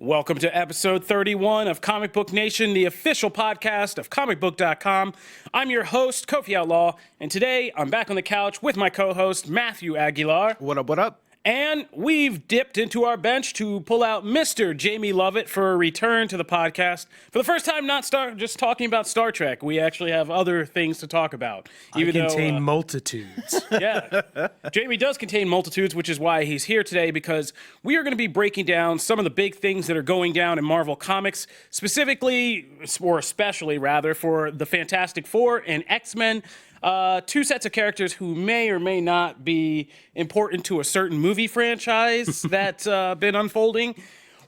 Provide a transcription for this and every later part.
Welcome to episode 31 of Comic Book Nation, the official podcast of Comicbook.com. I'm your host, Kofi Outlaw, and today I'm back on the couch with my co-host, Matthew Aguilar. What up, what up? And we've dipped into our bench to pull out Mr. Jamie Lovett for a return to the podcast. For the first time, not just talking about Star Trek. We actually have other things to talk about. I contain multitudes. Yeah. Jamie does contain multitudes, which is why he's here today, because we are going to be breaking down some of the big things that are going down in Marvel Comics, specifically, or especially rather, for the Fantastic Four and X-Men. Two sets of characters who may or may not be important to a certain movie franchise that's been unfolding.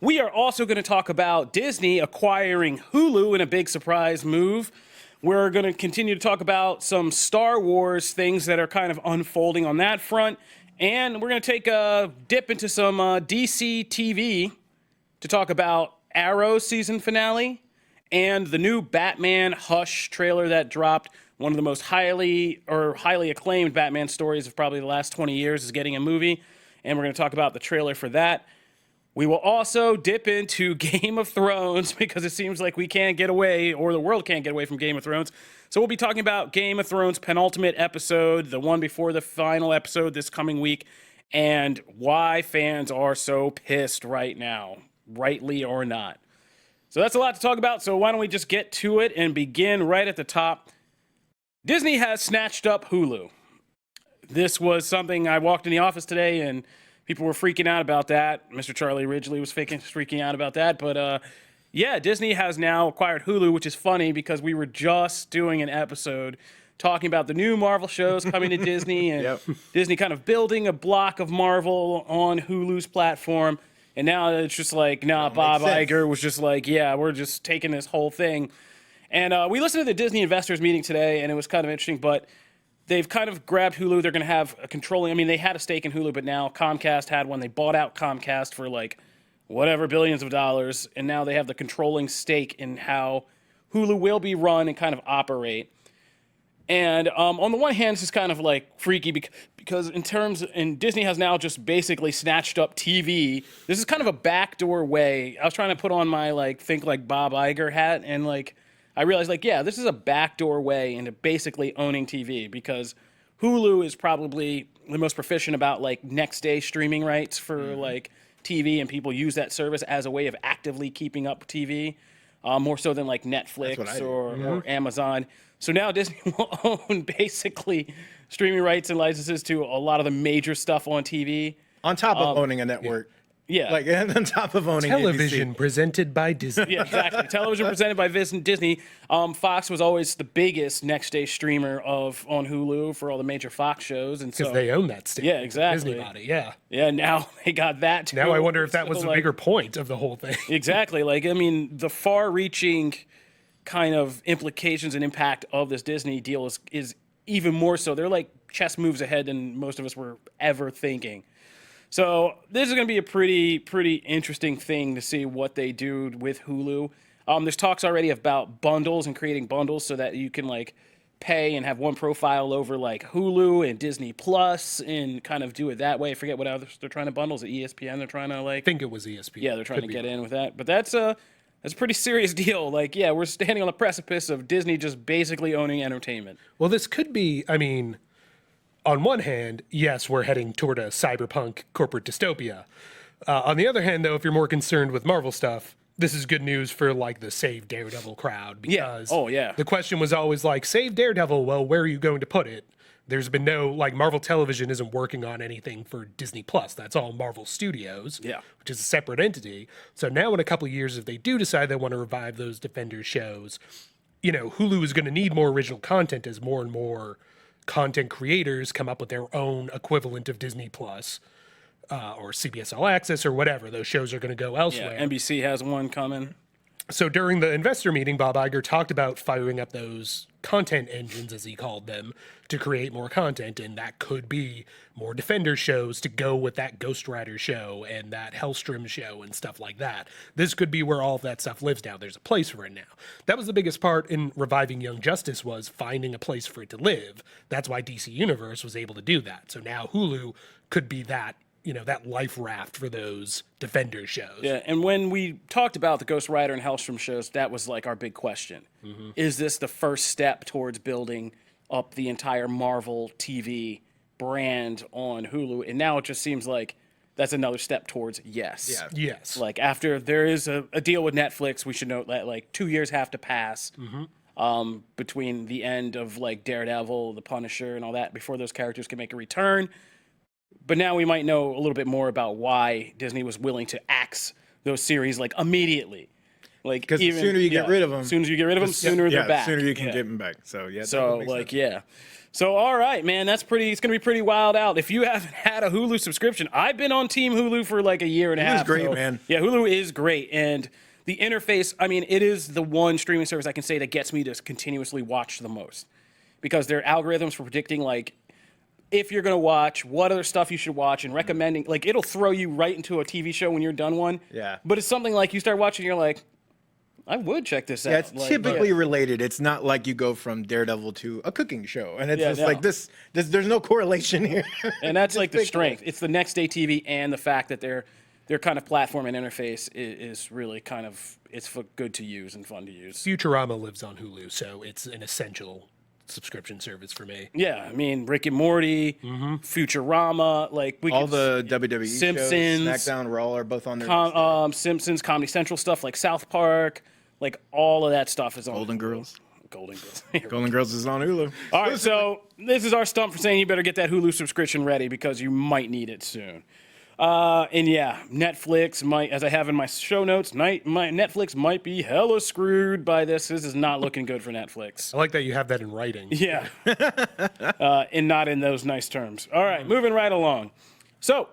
We are also going to talk about Disney acquiring Hulu in a big surprise move. We're going to continue to talk about some Star Wars things that are kind of unfolding on that front. And we're going to take a dip into some DC TV to talk about Arrow's season finale and the new Batman Hush trailer that dropped. One of the most highly acclaimed Batman stories of probably the last 20 years is getting a movie, and we're going to talk about the trailer for that. We will also dip into Game of Thrones because it seems like we can't get away, or the world can't get away from Game of Thrones. So we'll be talking about Game of Thrones penultimate episode, the one before the final episode this coming week, and why fans are so pissed right now, rightly or not. So that's a lot to talk about, so why don't we just get to it and begin right at the top. Disney has snatched up Hulu. This was something I walked in the office today and people were freaking out about that. Mr. Charlie Ridgely was freaking out about that. But yeah, Disney has now acquired Hulu, which is funny because we were just doing an episode talking about the new Marvel shows coming to Disney and Disney kind of building a block of Marvel on Hulu's platform. And now it's just like, nah, Bob Iger was just like, yeah, we're just taking this whole thing. And we listened to the Disney investors meeting today, and it was kind of interesting, but they've kind of grabbed Hulu. They're going to have a controlling, I mean, they had a stake in Hulu, but now Comcast had one. They bought out Comcast for like whatever billions of dollars, and now they have the controlling stake in how Hulu will be run and kind of operate. And on the one hand, this is kind of like freaky because and Disney has now just basically snatched up TV. This is kind of a backdoor way. I was trying to put on my think like Bob Iger hat, and I realized, this is a backdoor way into basically owning TV because Hulu is probably the most proficient about next day streaming rights for TV, and people use that service as a way of actively keeping up TV, more so than Netflix or Amazon. So now Disney will own basically streaming rights and licenses to a lot of the major stuff on TV. On top of owning a network. Yeah. On top of owning television ABC. Presented by Disney. Yeah, exactly. Television presented by Disney. Fox was always the biggest next day streamer on Hulu for all the major Fox shows, and because they own that stake. Yeah, exactly. Disney bought it. Yeah. Yeah. Now they got that too. Now I wonder if that was the bigger point of the whole thing. Exactly. The far-reaching kind of implications and impact of this Disney deal is even more so. They're chess moves ahead than most of us were ever thinking. So this is going to be a pretty interesting thing to see what they do with Hulu. There's talks already about bundles and creating bundles so that you can pay and have one profile over Hulu and Disney Plus and kind of do it that way. I forget what others they're trying to bundle. Is it ESPN? They're trying to I think it was ESPN. Yeah, they're trying to get in with that. But that's a pretty serious deal. We're standing on the precipice of Disney just basically owning entertainment. Well, this could be, on one hand, yes, we're heading toward a cyberpunk corporate dystopia. On the other hand, though, if you're more concerned with Marvel stuff, this is good news for the Save Daredevil crowd. Because the question was always Save Daredevil, well, where are you going to put it? There's been no, Marvel Television isn't working on anything for Disney Plus. That's all Marvel Studios, which is a separate entity. So now in a couple of years, if they do decide they want to revive those Defenders shows, Hulu is going to need more original content as more and more content creators come up with their own equivalent of Disney Plus or CBS All Access or whatever. Those shows are going to go elsewhere. Yeah, NBC has one coming. So during the investor meeting, Bob Iger talked about firing up those content engines, as he called them, to create more content, and that could be more Defender shows to go with that Ghost Rider show and that Hellstrom show and stuff like that. This could be where all of that stuff lives now. There's a place for it now. That was the biggest part in reviving Young Justice, was finding a place for it to live. That's why DC Universe was able to do that. So now Hulu could be that that life raft for those Defender shows. Yeah, and when we talked about the Ghost Rider and Hellstrom shows, that was like our big question. Is this the first step towards building up the entire Marvel TV brand on Hulu? And now it just seems like that's another step towards yes. Yeah. Yes. Like after there is a deal with Netflix, we should note that like 2 years have to pass between the end of like Daredevil, The Punisher, and all that before those characters can make a return. But now we might know a little bit more about why Disney was willing to axe those series like immediately. Like Because the sooner you get rid of them, as soon as you get rid of them, sooner they're back. the sooner you can Yeah. get them back. So yeah. So like yeah. So all right, man, it's gonna be pretty wild out. If you haven't had a Hulu subscription, I've been on Team Hulu for like a year and a half. Hulu's great, so- man. Yeah, Hulu is great, and the interface. I mean, it is the one streaming service I can say that gets me to continuously watch the most, because their algorithms for predicting like if you're gonna watch, what other stuff you should watch, and recommending. Like it'll throw you right into a TV show when you're done one. Yeah. But it's something like you start watching, you're like, I would check this out. Yeah, it's Like, typically related. It's not like you go from Daredevil to a cooking show, and it's just no. like this. There's no correlation here. And that's like the speculate. strength. It's the next day TV and the fact that their kind of platform and interface is really kind of good to use and fun to use. Futurama lives on Hulu, so it's an essential subscription service for me. Yeah, I mean Rick and Morty, Futurama, like we All could- the WWE Simpsons, shows, SmackDown, Raw are both on there. Simpsons, Comedy Central stuff like South Park, like all of that stuff is on Golden Hulu. Girls. Golden Girls. Golden Girls is on Hulu. All right, so this is our stump for saying you better get that Hulu subscription ready because you might need it soon. And yeah, Netflix might, as I have in my show notes, my Netflix might be hella screwed by this. This is not looking good for Netflix. I like that you have that in writing. Yeah, and not in those nice terms. All right, moving right along. So,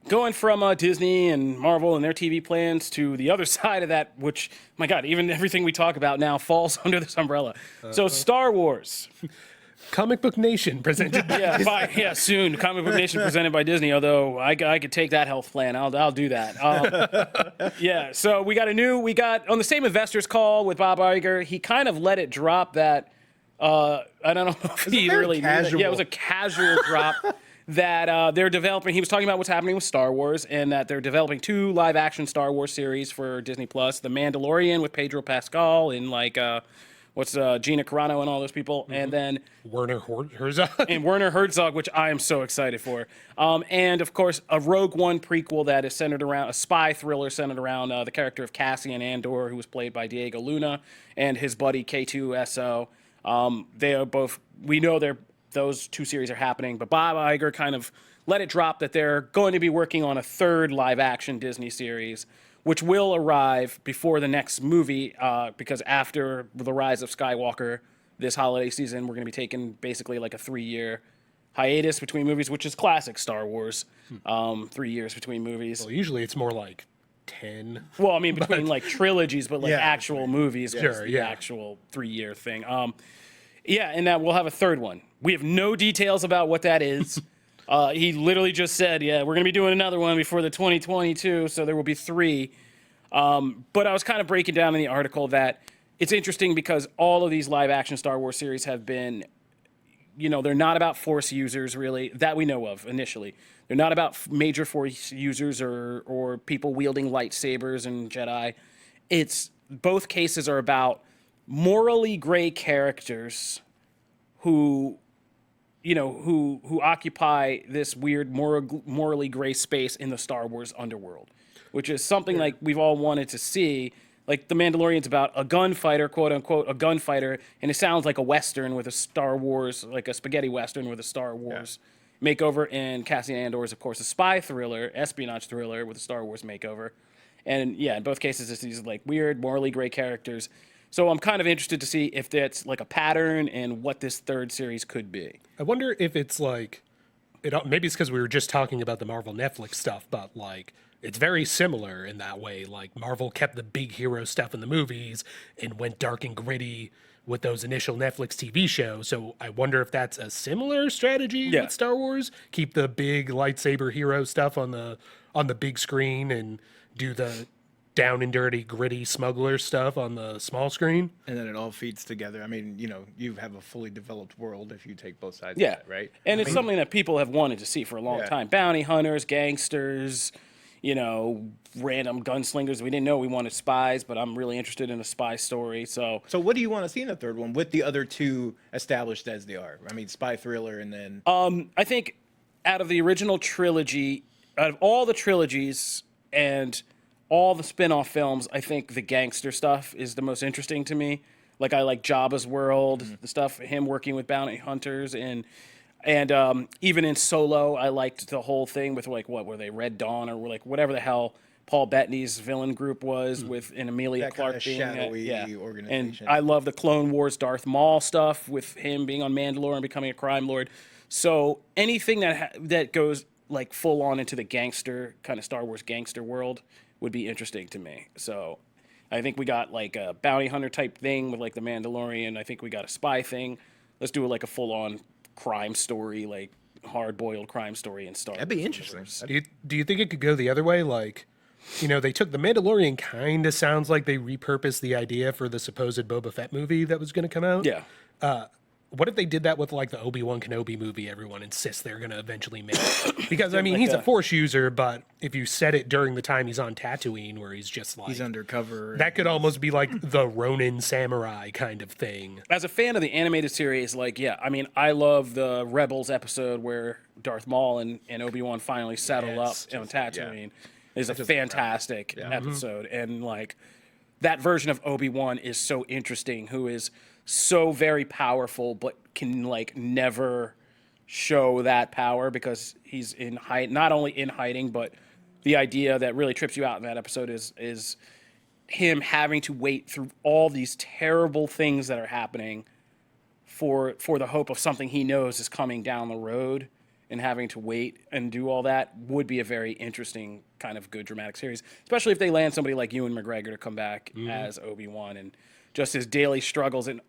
going from Disney and Marvel and their TV plans to the other side of that, which, my God, even everything we talk about now falls under this umbrella. So, Star Wars. Comic Book Nation presented by Soon. Comic Book Nation presented by Disney. Although I could take that health plan, I'll do that. So we got on the same investors call with Bob Iger. He kind of let it drop that. I don't know if he very really knew that. casual. Yeah, it was a casual drop that they're developing. He was talking about what's happening with Star Wars and that they're developing 2 live-action Star Wars series for Disney Plus: The Mandalorian with Pedro Pascal and Gina Carano and all those people, and then Werner Herzog. and Werner Herzog, which I am so excited for. And of course, a Rogue One prequel that is centered around a spy thriller centered around the character of Cassian Andor, who was played by Diego Luna, and his buddy K2SO. They are both. We know those 2 series are happening, but Bob Iger kind of let it drop that they're going to be working on a 3rd live-action Disney series, which will arrive before the next movie, because after The Rise of Skywalker this holiday season, we're going to be taking basically like a 3-year hiatus between movies, which is classic Star Wars. 3 years between movies. Well, usually it's more like 10. Well, I mean, between like trilogies, but like Yeah, actual movies, Sure, the yeah. actual 3-year thing. And that we'll have a 3rd one. We have no details about what that is. He literally just said, yeah, we're going to be doing another one before the 2022, so there will be 3. But I was kind of breaking down in the article that it's interesting because all of these live-action Star Wars series have been, they're not about Force users, really, that we know of initially. They're not about major Force users or people wielding lightsabers and Jedi. Both cases are about morally gray characters who occupy this weird morally gray space in the Star Wars underworld, which is something like we've all wanted to see. Like The Mandalorian's about a gunfighter, quote unquote, a gunfighter, and it sounds like a Western with a Star Wars, like a spaghetti Western with a Star Wars makeover. And Cassian Andor is, of course, a spy thriller, espionage thriller with a Star Wars makeover. And yeah, in both cases, it's these like weird, morally gray characters. So I'm kind of interested to see if that's like a pattern and what this 3rd series could be. I wonder if it's like, maybe it's because we were just talking about the Marvel Netflix stuff, but like it's very similar in that way. Like Marvel kept the big hero stuff in the movies and went dark and gritty with those initial Netflix TV shows. So I wonder if that's a similar strategy with Star Wars. Keep the big lightsaber hero stuff on the big screen and do down and dirty, gritty smuggler stuff on the small screen. And then it all feeds together. I mean, you have a fully developed world if you take both sides Yeah. of that, right? And it's something that people have wanted to see for a long time. Bounty hunters, gangsters, random gunslingers. We didn't know we wanted spies, but I'm really interested in a spy story. So what do you want to see in the third one with the other two established as they are? I mean, spy thriller and then... I think out of the original trilogy, out of all the trilogies and all the spin-off films, I think the gangster stuff is the most interesting to me. Like, I like Jabba's world, the stuff, him working with bounty hunters, and even in Solo, I liked the whole thing with, like, what were they, Red Dawn, or like whatever the hell Paul Bettany's villain group was with and Amelia that Clarke kind of being shadowy organization. And I love the Clone Wars Darth Maul stuff with him being on Mandalore and becoming a crime lord. So anything that goes like full on into the gangster kind of Star Wars gangster world would be interesting to me. So I think we got like a bounty hunter type thing with like the Mandalorian. I think we got a spy thing. Let's do like a full on crime story, like hard boiled crime story in Star Wars. That'd be interesting. Do you think it could go the other way? Like, they took the Mandalorian, kind of sounds like they repurposed the idea for the supposed Boba Fett movie that was going to come out. Yeah. What if they did that with like the ObiWan Kenobi movie everyone insists they're going to eventually make? Because, I mean, he's a Force user, but if you set it during the time he's on Tatooine where he's just like... He's undercover. That could almost be like the Ronin samurai kind of thing. As a fan of the animated series, like, yeah, I mean, I love the Rebels episode where Darth Maul and Obi-Wan finally settle up on Tatooine. It's a fantastic episode. And, like, that version of Obi-Wan is so interesting, who is so very powerful, but can, like, never show that power because he's in hiding, not only in hiding, but the idea that really trips you out in that episode is him having to wait through all these terrible things that are happening for the hope of something he knows is coming down the road, and having to wait and do all that would be a very interesting kind of good dramatic series, especially if they land somebody like Ewan McGregor to come back as Obi-Wan and just his daily struggles and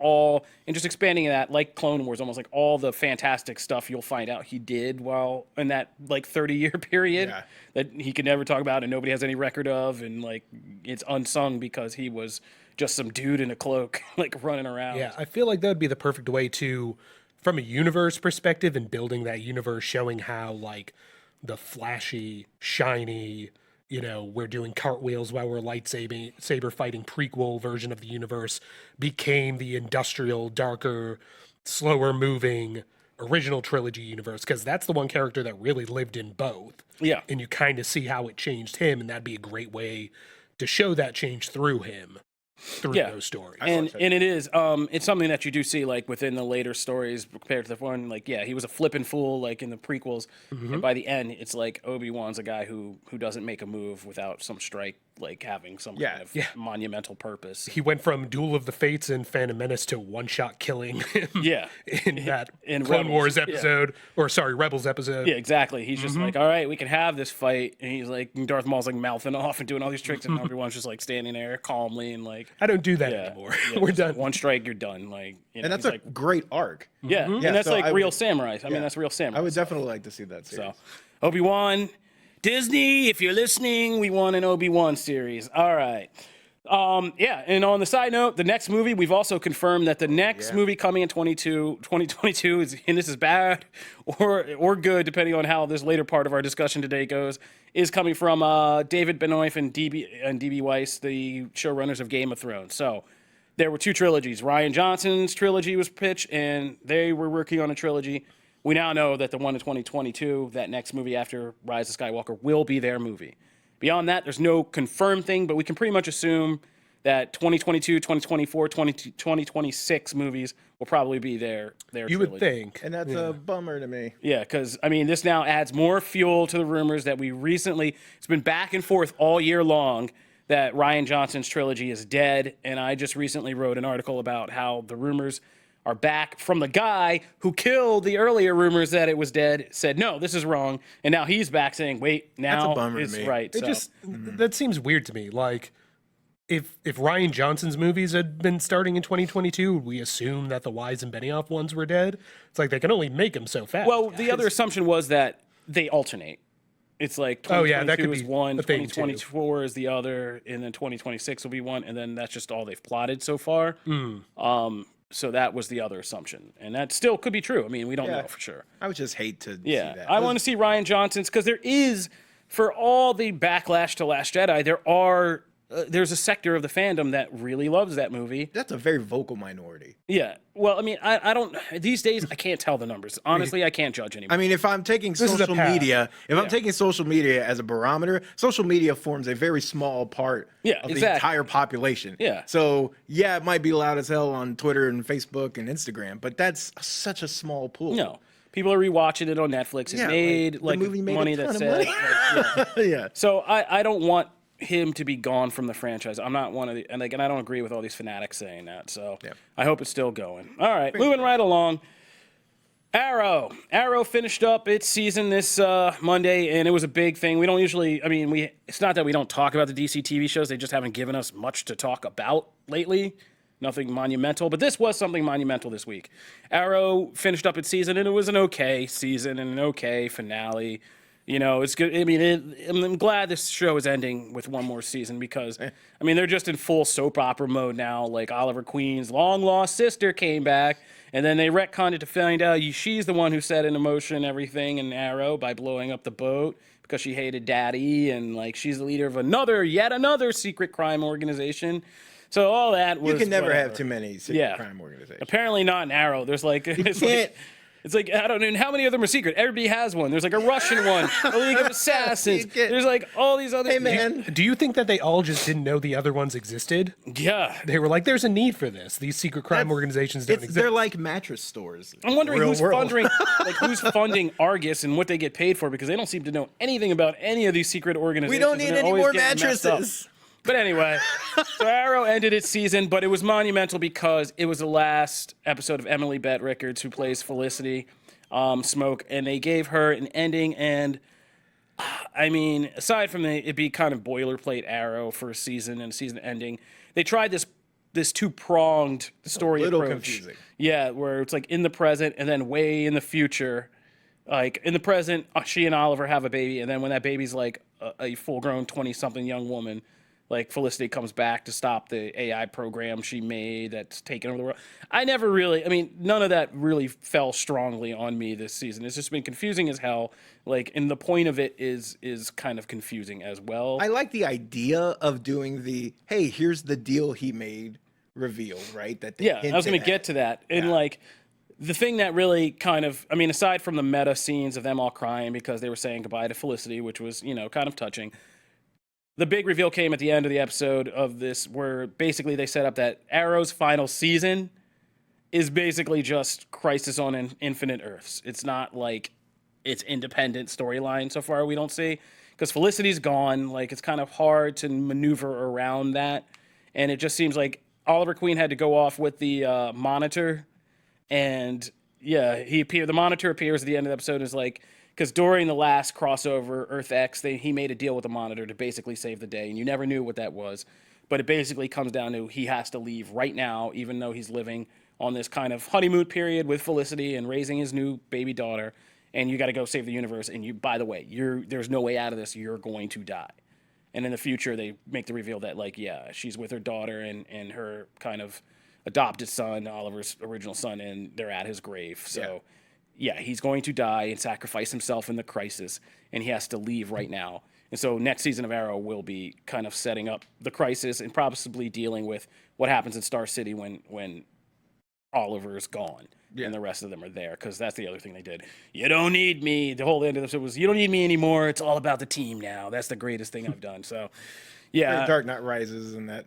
just expanding that, like Clone Wars, almost like all the fantastic stuff you'll find out he did while in that like 30-year period that he could never talk about and nobody has any record of, and like it's unsung because he was just some dude in a cloak like running around. Yeah, I feel like that would be the perfect way to, from a universe perspective and building that universe, showing how like the flashy, shiny, we're doing cartwheels while we're saber fighting prequel version of the universe became the industrial, darker, slower moving original trilogy universe, because that's the one character that really lived in both. Yeah. And you kind of see how it changed him, and that'd be a great way to show that change through him. Through those stories. And it is, it's something that you do see like within the later stories compared to the one, like, yeah, he was a flippin' fool like in the prequels. And by the end, it's like Obi-Wan's a guy who doesn't make a move without some strike, like having some kind of monumental purpose. He went from Duel of the Fates and Phantom Menace to one-shot killing him in that in Clone Rebels, Wars episode, or sorry, Rebels episode. Yeah, exactly. He's just like, all right, we can have this fight. And he's like, Darth Maul's like mouthing off and doing all these tricks, and Obi-Wan's just like standing there calmly and like, I don't do that anymore. We're done. One strike, you're done. Like, and that's a like, great arc. Yeah, and that's so like real samurais. I mean, that's real samurai. I would definitely like to see that series. So, Obi-Wan, Disney, if you're listening, we want an Obi-Wan series. All right. And on the side note, the next movie, we've also confirmed that the next movie coming in 2022 is, and this is bad or good, depending on how this later part of our discussion today goes, is coming from David Benioff and D.B. Weiss, the showrunners of Game of Thrones. So there were two trilogies. Rian Johnson's trilogy was pitched, and they were working on a trilogy. We now know that the one in 2022, that next movie after Rise of Skywalker, will be their movie. Beyond that, there's no confirmed thing, but we can pretty much assume that 2022, 2024, 2026 movies will probably be their trilogy. You would think. And that's a bummer to me. Yeah, because, I mean, this now adds more fuel to the rumors that we recently, it's been back and forth all year long, that Rian Johnson's trilogy is dead. And I just recently wrote an article about how the rumors are back from the guy who killed the earlier rumors that it was dead, said, no, this is wrong. And now he's back saying, wait, now That's a bummer it's to me. right. It just that seems weird to me. Like, if Rian Johnson's movies had been starting in 2022, would we assume that the Wise and Benioff ones were dead? It's like they can only make them so fast. Well, the other assumption was that they alternate. It's like Oh, yeah, that 2022 could is be one, a thing, too. 2024 is the other, and then 2026 will be one, and then that's just all they've plotted so far. So that was the other assumption, and that still could be true. I mean, we don't know for sure. I would just hate to see Yeah, that. I want to see Ryan Johnson's because there is, for all the backlash to Last Jedi, there's a sector of the fandom that really loves that movie. That's a very vocal minority. Yeah. Well, I mean, I don't. These days, I can't tell the numbers. Honestly, I can't judge anymore. I mean, if I'm taking is a social path. media, I'm taking social media as a barometer, social media forms a very small part of the entire population. Yeah. So yeah, it might be loud as hell on Twitter and Facebook and Instagram, but that's such a small pool. No. People are rewatching it on Netflix. It made the like movie made money a ton that of said. money. Yeah. So I don't want him to be gone from the franchise. I'm not one of the and I don't agree with all these fanatics saying that. So I hope it's still going. All right, moving right along. Arrow finished up its season this Monday, and it was a big thing. We don't usually. I mean, it's not that we don't talk about the DC TV shows. They just haven't given us much to talk about lately. Nothing monumental, but this was something monumental this week. Arrow finished up its season, and it was an okay season and an okay finale. You know, it's good. I mean, I'm glad this show is ending with one more season because, I mean, they're just in full soap opera mode now. Like Oliver Queen's long lost sister came back, and then they retconned it to find out she's the one who set in motion everything in Arrow by blowing up the boat because she hated Daddy, and like she's the leader of yet another secret crime organization. So all that was You can never whatever. have too many secret crime organizations. Apparently not in Arrow. There's like it's like I don't know how many of them are secret. Everybody has one. There's like a Russian one, a League of Assassins. There's like all these other. Hey man, Do you think that they all just didn't know the other ones existed? Yeah. They were like, "There's a need for this. These secret crime organizations don't exist." they're like mattress stores. I'm wondering Real who's world. who's funding Argus and what they get paid for because they don't seem to know anything about any of these secret organizations. We don't need and they're any always more getting messed up. mattresses. But anyway, so Arrow ended its season, but it was monumental because it was the last episode of Emily Bett Rickards, who plays Felicity Smoke, and they gave her an ending. And I mean, aside from it be kind of boilerplate Arrow for a season and season ending, they tried this two-pronged story little approach. confusing. Yeah, where it's like in the present and then way in the future. Like in the present, she and Oliver have a baby, and then when that baby's like a full-grown 20-something young woman, like Felicity comes back to stop the AI program she made that's taken over the world. None of that really fell strongly on me this season. It's just been confusing as hell. Like, and the point of it is kind of confusing as well. I like the idea of doing the hey, here's the deal he made reveal, right? That they I was going to get to that. And like the thing that really kind of, I mean, aside from the meta scenes of them all crying because they were saying goodbye to Felicity, which was, kind of touching. The big reveal came at the end of the episode of this, where basically they set up that Arrow's final season is basically just Crisis on Infinite Earths. It's not like it's independent storyline so far we don't see, because Felicity's gone. Like, it's kind of hard to maneuver around that, and it just seems like Oliver Queen had to go off with the Monitor, and the Monitor appears at the end of the episode as like. Because during the last crossover, Earth X, he made a deal with the Monitor to basically save the day, and you never knew what that was. But it basically comes down to he has to leave right now, even though he's living on this kind of honeymoon period with Felicity and raising his new baby daughter, and you got to go save the universe. And by the way, there's no way out of this. You're going to die. And in the future, they make the reveal that, like, she's with her daughter and her kind of adopted son, Oliver's original son, and they're at his grave. So... Yeah, he's going to die and sacrifice himself in the crisis, and he has to leave right now. And so next season of Arrow will be kind of setting up the crisis and possibly dealing with what happens in Star City when Oliver's gone and the rest of them are there, because that's the other thing they did. You don't need me. The whole end of the episode was, you don't need me anymore. It's all about the team now. That's the greatest thing I've done. So, yeah. Dark Knight Rises and that.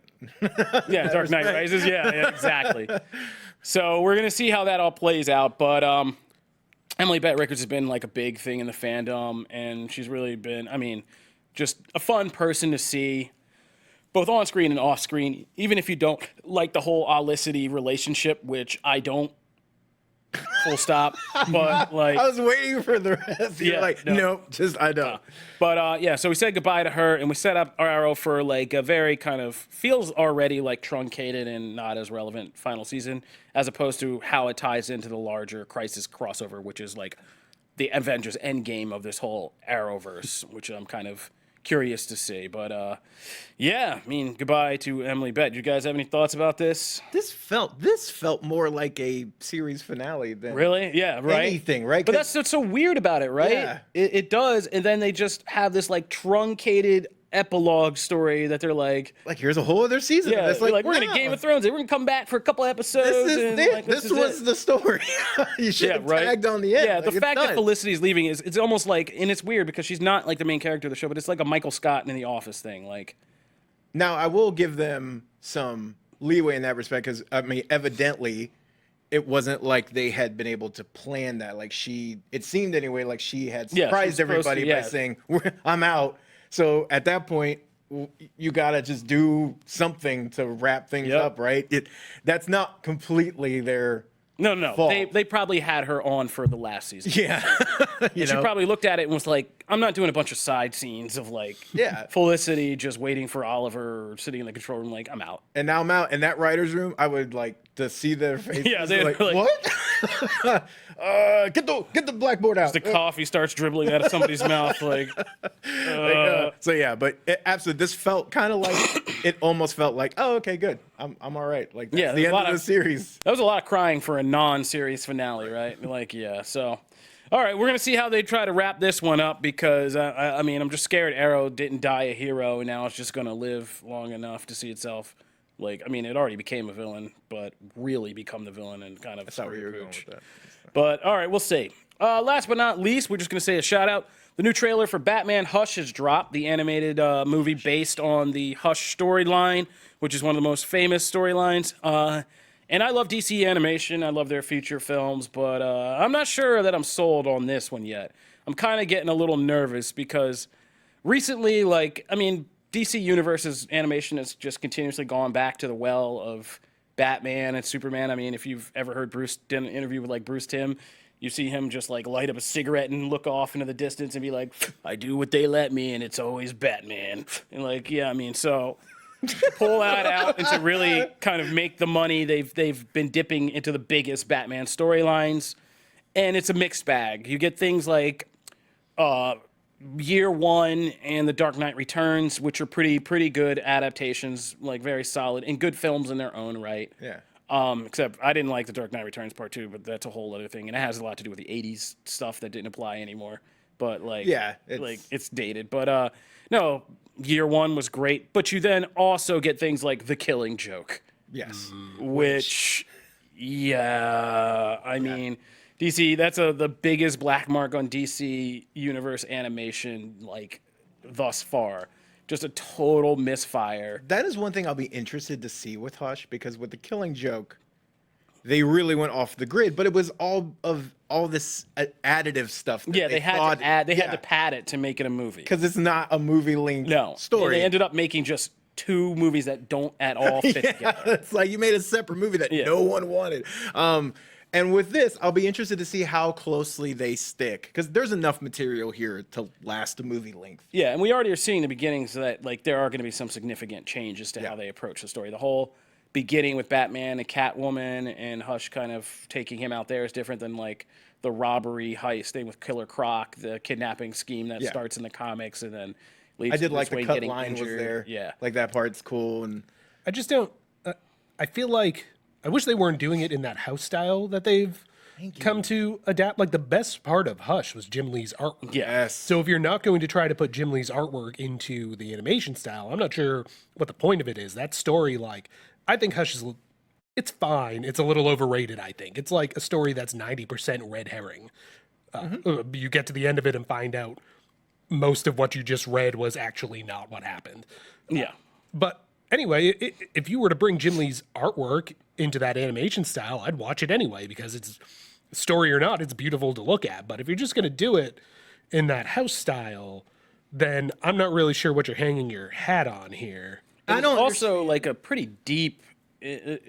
Dark Knight Rises. Yeah, exactly. So we're going to see how that all plays out, but... Emily Bett Rickards has been like a big thing in the fandom, and she's really been, just a fun person to see, both on screen and off screen, even if you don't like the whole Olicity relationship, which I don't, full stop, but like... I was waiting for the rest. You're like, nope, I don't. But so we said goodbye to her, and we set up our Arrow for like a very kind of, feels already like truncated and not as relevant final season, as opposed to how it ties into the larger Crisis crossover, which is like the Avengers Endgame of this whole Arrowverse, which I'm kind of curious to see. But yeah, I mean, goodbye to Emily Bett. You guys have any thoughts about this? This felt more like a series finale than anything, right? But that's what's so weird about it, right? Yeah. It does, and then they just have this like truncated epilogue story that they're like here's a whole other season. Yeah, that's we're gonna Game of Thrones. We're gonna come back for a couple episodes. This was the story. You should have tagged on the end. Yeah, the fact that Felicity's leaving it's almost like, and it's weird because she's not like the main character of the show, but it's like a Michael Scott in The Office thing. Like, now I will give them some leeway in that respect because I mean, evidently, it wasn't like they had been able to plan that. Like it seemed anyway like she had surprised everybody by saying, "I'm out." So at that point, you gotta just do something to wrap things up, right? That's not completely their fault. They probably had her on for the last season. Yeah, she probably looked at it and was like, "I'm not doing a bunch of side scenes of like Felicity just waiting for Oliver or sitting in the control room like I'm out." And now I'm out. In that writer's room, I would like to see their faces. Yeah, they're like, what? Get the blackboard out. The coffee starts dribbling out of somebody's mouth. So yeah, but absolutely, this felt kind of like it almost felt like, oh, okay, good, I'm all right. Like that's the end of the series. That was a lot of crying for a non-series finale, right? Like so. All right, we're gonna see how they try to wrap this one up because I mean I'm just scared Arrow didn't die a hero and now it's just gonna live long enough to see itself. Like, I mean, it already became a villain, but really become the villain and kind of. That's how we were going with that. But all right, we'll see. Last but not least, we're just going to say a shout out. The new trailer for Batman Hush has dropped, the animated movie based on the Hush storyline, which is one of the most famous storylines. And I love DC animation. I love their feature films, but I'm not sure that I'm sold on this one yet. I'm kind of getting a little nervous because recently, like, I mean, DC Universe's animation has just continuously gone back to the well of Batman and Superman. I mean, if you've ever heard Bruce did an interview with like Bruce Timm, you see him just like light up a cigarette and look off into the distance and be like, "I do what they let me, and it's always Batman." And like, yeah, I mean, so pull that out and to really kind of make the money. They've been dipping into the biggest Batman storylines, and it's a mixed bag. You get things like Year One and The Dark Knight Returns, which are pretty good adaptations, like very solid and good films in their own right. Yeah. Except I didn't like The Dark Knight Returns Part 2, but that's a whole other thing, and it has a lot to do with the '80s stuff that didn't apply anymore. But like, it's dated. But no, Year One was great. But you then also get things like The Killing Joke. Yes. Which I mean. DC, that's the biggest black mark on DC Universe animation, like, thus far. Just a total misfire. That is one thing I'll be interested to see with Hush, because with The Killing Joke, they really went off the grid, but it was all this additive stuff. Yeah, they had to pad it to make it a movie. Because it's not a movie-length story. And they ended up making just two movies that don't at all fit together. It's like you made a separate movie that no one wanted. And with this, I'll be interested to see how closely they stick, because there's enough material here to last a movie length. Yeah, and we already are seeing the beginnings that like there are going to be some significant changes to how they approach the story. The whole beginning with Batman and Catwoman and Hush kind of taking him out there is different than like the robbery heist thing with Killer Croc, the kidnapping scheme that starts in the comics and then leads I did to like Wayne the cut getting line injured. was there. Yeah, like that part's cool. And I just don't. I feel like I wish they weren't doing it in that house style that they've come to adapt. Like the best part of Hush was Jim Lee's artwork. Yes. So if you're not going to try to put Jim Lee's artwork into the animation style, I'm not sure what the point of it is. That story, like, I think Hush is, it's fine. It's a little overrated, I think. It's like a story that's 90% red herring. You get to the end of it and find out most of what you just read was actually not what happened. Yeah. But anyway, if you were to bring Jim Lee's artwork into that animation style, I'd watch it anyway, because it's story or not, it's beautiful to look at. But if you're just going to do it in that house style, then I'm not really sure what you're hanging your hat on here. I don't also like a pretty deep,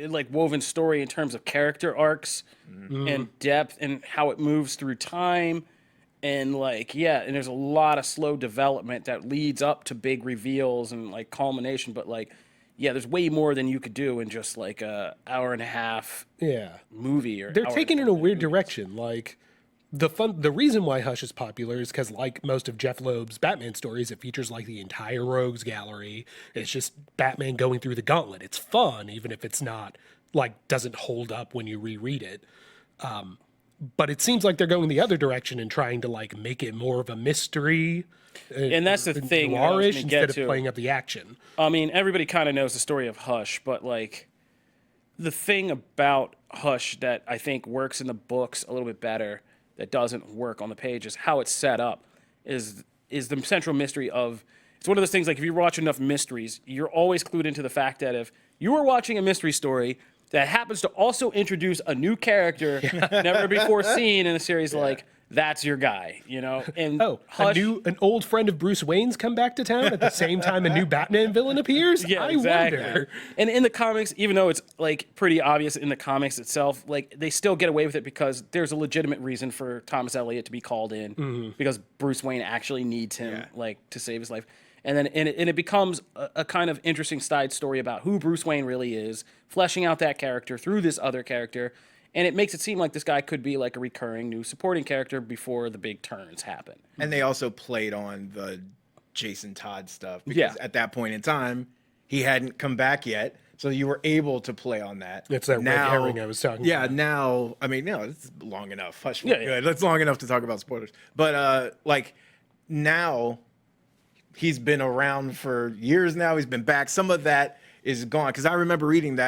like woven story in terms of character arcs and depth and how it moves through time. And like, and there's a lot of slow development that leads up to big reveals and like culmination. But like, there's way more than you could do in just like a hour and a half movie. Or they're taking it in a weird direction. Like the reason why Hush is popular is because, like most of Jeff Loeb's Batman stories, it features like the entire Rogues Gallery. It's just Batman going through the gauntlet. It's fun, even if it's not like doesn't hold up when you reread it. But it seems like they're going the other direction and trying to like make it more of a mystery. And that's the thing that I was noirish gonna instead get of to. playing up the action. I mean, everybody kind of knows the story of Hush, but like the thing about Hush that I think works in the books a little bit better that doesn't work on the page is how it's set up is the central mystery of it's one of those things like if you watch enough mysteries, you're always clued into the fact that if you are watching a mystery story that happens to also introduce a new character never before seen in a series like that's your guy, you know? And Hush, an old friend of Bruce Wayne's come back to town at the same time a new Batman villain appears? Yeah, I exactly. wonder. And in the comics, even though it's like pretty obvious in the comics itself, like they still get away with it because there's a legitimate reason for Thomas Elliot to be called in because Bruce Wayne actually needs him like to save his life. And then it becomes a kind of interesting side story about who Bruce Wayne really is, fleshing out that character through this other character. And it makes it seem like this guy could be like a recurring new supporting character before the big turns happen. And they also played on the Jason Todd stuff because at that point in time, he hadn't come back yet. So you were able to play on that. It's that red herring I was talking about. Yeah, now, I mean, no, it's long enough. Hush, good. That's long enough to talk about spoilers. But like now, he's been around for years now. He's been back. Some of that is gone. Because I remember reading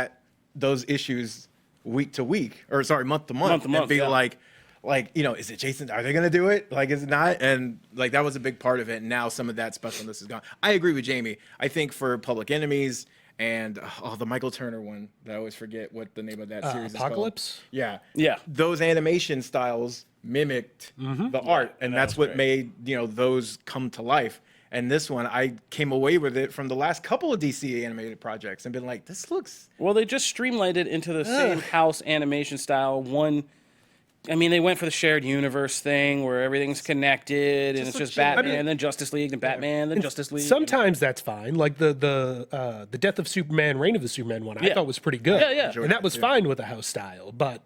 those issues week to week, or sorry, month to month, and be like, you know, is it Jason? Are they going to do it? Like, is it not? And like, that was a big part of it. And now some of that specialness is gone. I agree with Jamie. I think for Public Enemies and the Michael Turner one, that I always forget what the name of that series Apocalypse? is called. Yeah. Yeah. Those animation styles mimicked the art. And that's what made, you know, those come to life. And this one, I came away with it from the last couple of DC animated projects and been like, this looks... Well, they just streamlined it into the same house animation style. I mean, they went for the shared universe thing where everything's connected and it's just Batman, and then Justice League, and Batman, then Justice League. Sometimes that's fine. Like the Death of Superman, Reign of the Superman one, I thought was pretty good. Yeah. And that was fine with the house style. But,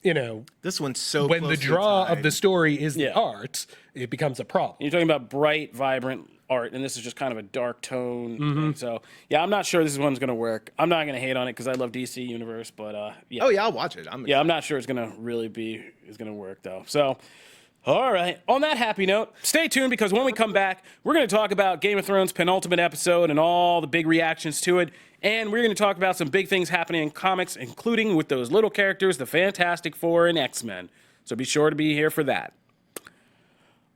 you know... This one's so when the draw of the story is the art, it becomes a problem. You're talking about bright, vibrant art, and this is just kind of a dark tone thing. So, yeah, I'm not sure this one's going to work. I'm not going to hate on it because I love DC Universe, but yeah. Oh, yeah, I'll watch it. I'm not sure it's going to really it's going to work, though. So, all right. On that happy note, stay tuned because when we come back, we're going to talk about Game of Thrones' penultimate episode and all the big reactions to it. And we're going to talk about some big things happening in comics, including with those little characters, the Fantastic Four and X-Men. So be sure to be here for that.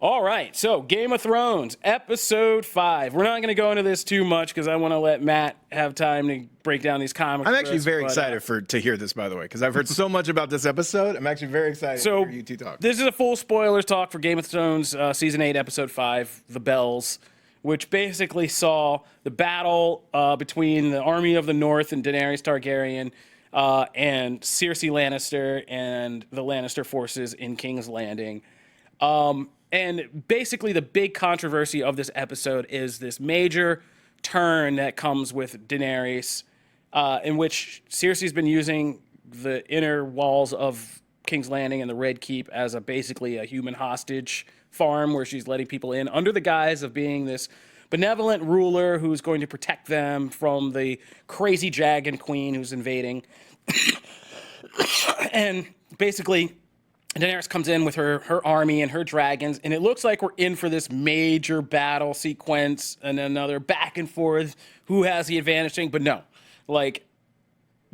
All right, so Game of Thrones, Episode 5. We're not going to go into this too much because I want to let Matt have time to break down these comics. I'm actually very excited to hear this, by the way, because I've heard so much about this episode. I'm actually very excited to hear you two talk. This is a full spoilers talk for Game of Thrones Season 8, Episode 5, The Bells, which basically saw the battle between the Army of the North and Daenerys Targaryen and Cersei Lannister and the Lannister forces in King's Landing. And basically the big controversy of this episode is this major turn that comes with Daenerys, in which Cersei's been using the inner walls of King's Landing and the Red Keep as basically a human hostage farm where she's letting people in under the guise of being this benevolent ruler who's going to protect them from the crazy dragon queen who's invading. And basically... Daenerys comes in with her army and her dragons, and it looks like we're in for this major battle sequence and another back and forth, who has the advantage thing. But no, like,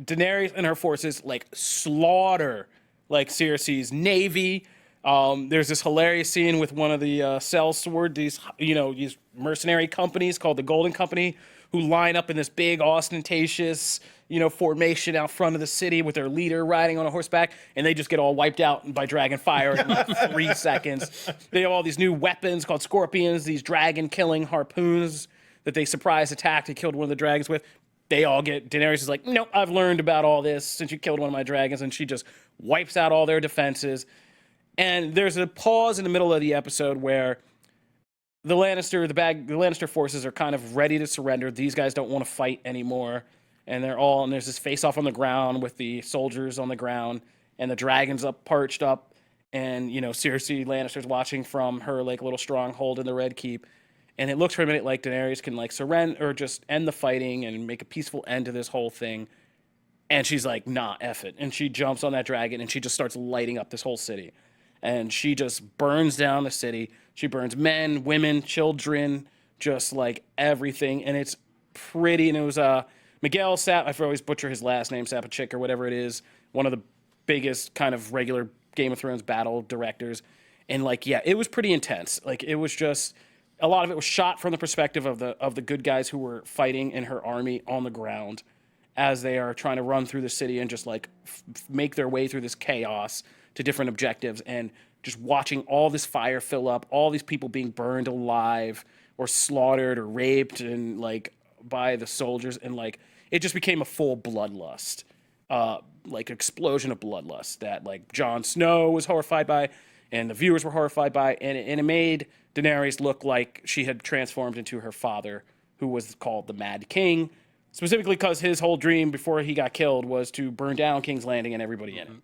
Daenerys and her forces, like, slaughter, like, Cersei's navy. There's this hilarious scene with one of the sellsword, these mercenary companies called the Golden Company, who line up in this big ostentatious, formation out front of the city with their leader riding on a horseback, and they just get all wiped out by dragon fire in like 3 seconds. They have all these new weapons called scorpions, these dragon-killing harpoons that they surprise attacked and killed one of the dragons with. They all Daenerys is like, nope, I've learned about all this since you killed one of my dragons, and she just wipes out all their defenses. And there's a pause in the middle of the episode where the Lannister forces are kind of ready to surrender. These guys don't want to fight anymore. And there's this face-off on the ground with the soldiers on the ground and the dragons perched up. and Cersei Lannister's watching from her like little stronghold in the Red Keep, and it looks for a minute like Daenerys can like surrender or just end the fighting and make a peaceful end to this whole thing. And she's like, nah, F it. And she jumps on that dragon and she just starts lighting up this whole city. And she just burns down the city. She burns men, women, children, just like everything. And it's pretty. And it was Miguel I always butcher his last name, Sapachik or whatever it is, one of the biggest kind of regular Game of Thrones battle directors. And like, yeah, it was pretty intense. Like, it was just, a lot of it was shot from the perspective of the good guys who were fighting in her army on the ground as they are trying to run through the city and just like make their way through this chaos to different objectives, and just watching all this fire fill up, all these people being burned alive or slaughtered or raped and like by the soldiers. And like, it just became a full bloodlust, like explosion of bloodlust that like Jon Snow was horrified by and the viewers were horrified by. And it made Daenerys look like she had transformed into her father, who was called the Mad King, specifically because his whole dream before he got killed was to burn down King's Landing and everybody in it.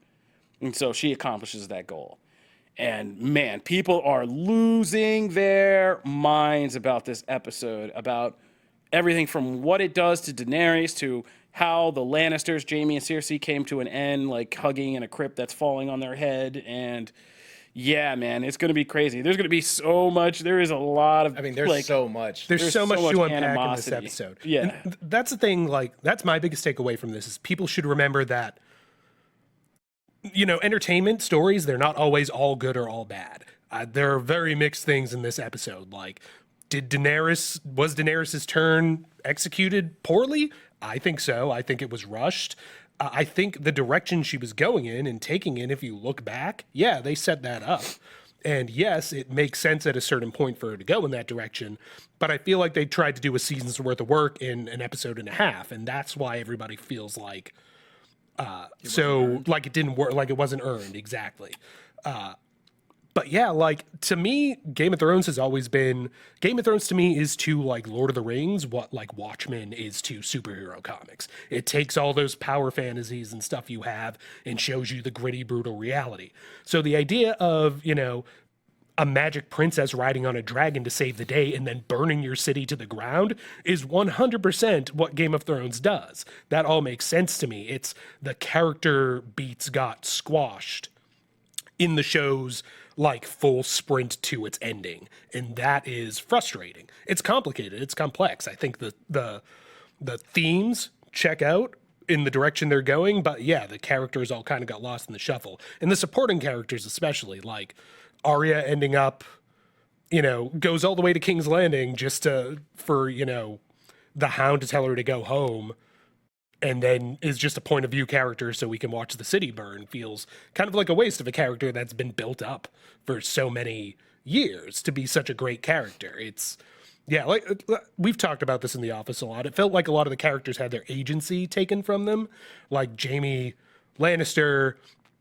And so she accomplishes that goal. And man, people are losing their minds about this episode, about everything from what it does to Daenerys to how the Lannisters, Jaime and Cersei, came to an end, like hugging in a crypt that's falling on their head. And yeah, man, it's going to be crazy. There's going to be so much. There is a lot of. I mean, there's like, so much. There's so much to unpack animosity in this episode. Yeah, and that's the thing. Like, that's my biggest takeaway from this is people should remember that. Entertainment stories, they're not always all good or all bad. There are very mixed things in this episode. Like, was Daenerys' turn executed poorly? I think so. I think it was rushed. I think the direction she was going in and taking in, if you look back, yeah, they set that up. And yes, it makes sense at a certain point for her to go in that direction. But I feel like they tried to do a season's worth of work in an episode and a half. And that's why everybody feels like, like it didn't work, like it wasn't earned. Exactly. But yeah, like to me, Game of Thrones to me is to like Lord of the Rings what like Watchmen is to superhero comics. It takes all those power fantasies and stuff you have and shows you the gritty, brutal reality. So the idea of, a magic princess riding on a dragon to save the day and then burning your city to the ground is 100% what Game of Thrones does. That all makes sense to me. It's the character beats got squashed in the show's like full sprint to its ending, and that is frustrating. It's complicated, it's complex. I think the themes check out in the direction they're going, but yeah, the characters all kind of got lost in the shuffle, and the supporting characters especially, like Arya ending up, goes all the way to King's Landing just for the Hound to tell her to go home, and then is just a point of view character so we can watch the city burn, feels kind of like a waste of a character that's been built up for so many years to be such a great character. It's, yeah, like we've talked about this in The Office a lot. It felt like a lot of the characters had their agency taken from them, like Jaime Lannister.